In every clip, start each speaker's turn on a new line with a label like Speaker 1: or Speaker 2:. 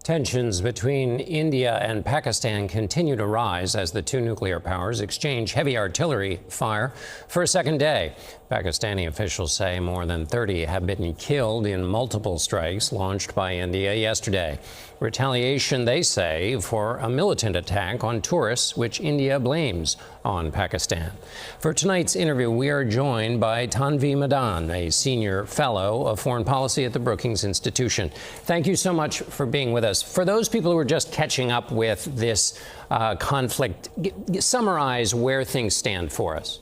Speaker 1: Tensions between India and Pakistan continue to rise as the two nuclear powers exchange heavy artillery fire for a second day. Pakistani officials say more than 30 have been killed in multiple strikes launched by India yesterday. Retaliation, they say, for a militant attack on tourists, which India blames on Pakistan. For tonight's interview, we are joined by Tanvi Madan, a senior fellow of foreign policy at the Brookings Institution. Thank you so much for being with us. For those people who are just catching up with this conflict, summarize where things stand for us.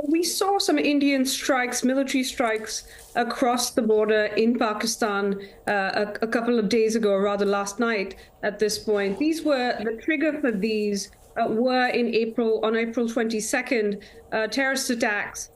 Speaker 2: We saw some Indian strikes, military strikes across the border in Pakistan a couple of days ago, or rather last night at this point. The trigger for these were on April 22nd, terrorist attacks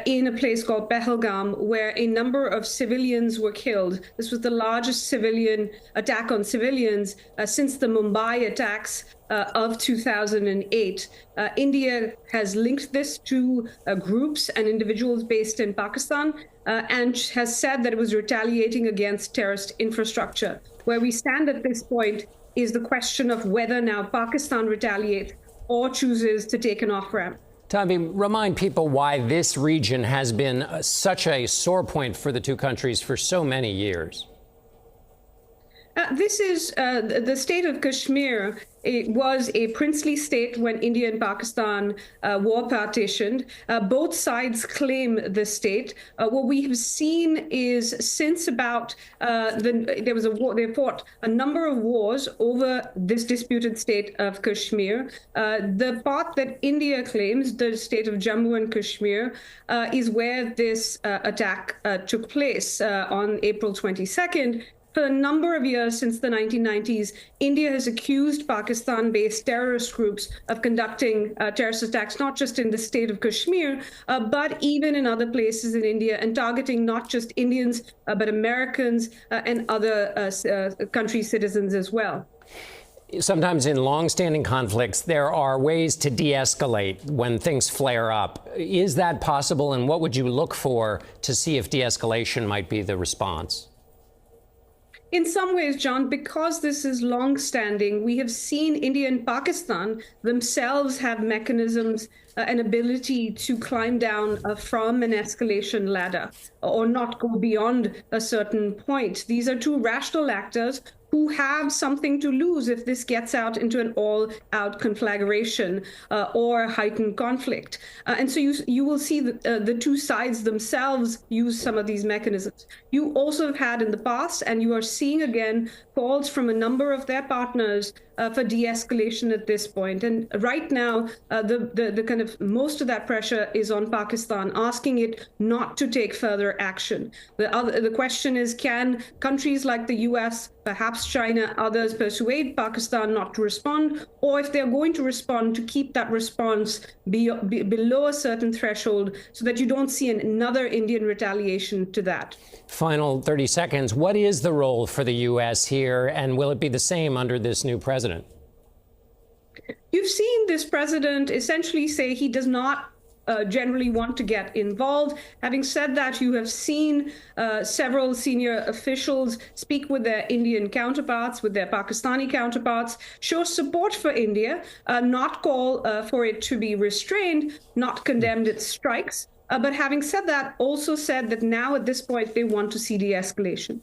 Speaker 2: in a place called Pahalgam, where a number of civilians were killed. This was the largest civilian attack on civilians since the Mumbai attacks of 2008. India has linked this to groups and individuals based in Pakistan and has said that it was retaliating against terrorist infrastructure. Where we stand at this point is the question of whether now Pakistan retaliates or chooses to take an off-ramp.
Speaker 1: Tanvi, remind people why this region has been such a sore point for the two countries for so many years.
Speaker 2: This is the state of Kashmir. It was a princely state when India and Pakistan war partitioned. Both sides claim the state. What we have seen is since about there was a war, they fought a number of wars over this disputed state of Kashmir. The part that India claims, the state of Jammu and Kashmir, is where this attack took place on April 22nd. For a number of years since the 1990s, India has accused Pakistan-based terrorist groups of conducting terrorist attacks, not just in the state of Kashmir, but even in other places in India, and targeting not just Indians, but Americans and other country citizens as well.
Speaker 1: Sometimes in long-standing conflicts, there are ways to de-escalate when things flare up. Is that possible, and what would you look for to see if de-escalation might be the response?
Speaker 2: In some ways, John, because this is long-standing, we have seen India and Pakistan themselves have mechanisms and ability to climb down from an escalation ladder or not go beyond a certain point. These are two rational actors who have something to lose if this gets out into an all-out conflagration or heightened conflict. And so you will see the two sides themselves use some of these mechanisms. You also have had in the past, and you are seeing again, calls from a number of their partners for de-escalation at this point. And right now, the kind of most of that pressure is on Pakistan, asking it not to take further action. The question is, can countries like the US, perhaps China, others persuade Pakistan not to respond, or if they're going to respond, to keep that response below a certain threshold so that you don't see another Indian retaliation to that.
Speaker 1: Final 30 seconds. What is the role for the U.S. here, and will it be the same under this new president?
Speaker 2: You've seen this president essentially say he does not generally want to get involved. Having said that, you have seen several senior officials speak with their Indian counterparts, with their Pakistani counterparts, show support for India, not call for it to be restrained, not condemned its strikes. But having said that, also said that now at this point, they want to see de-escalation.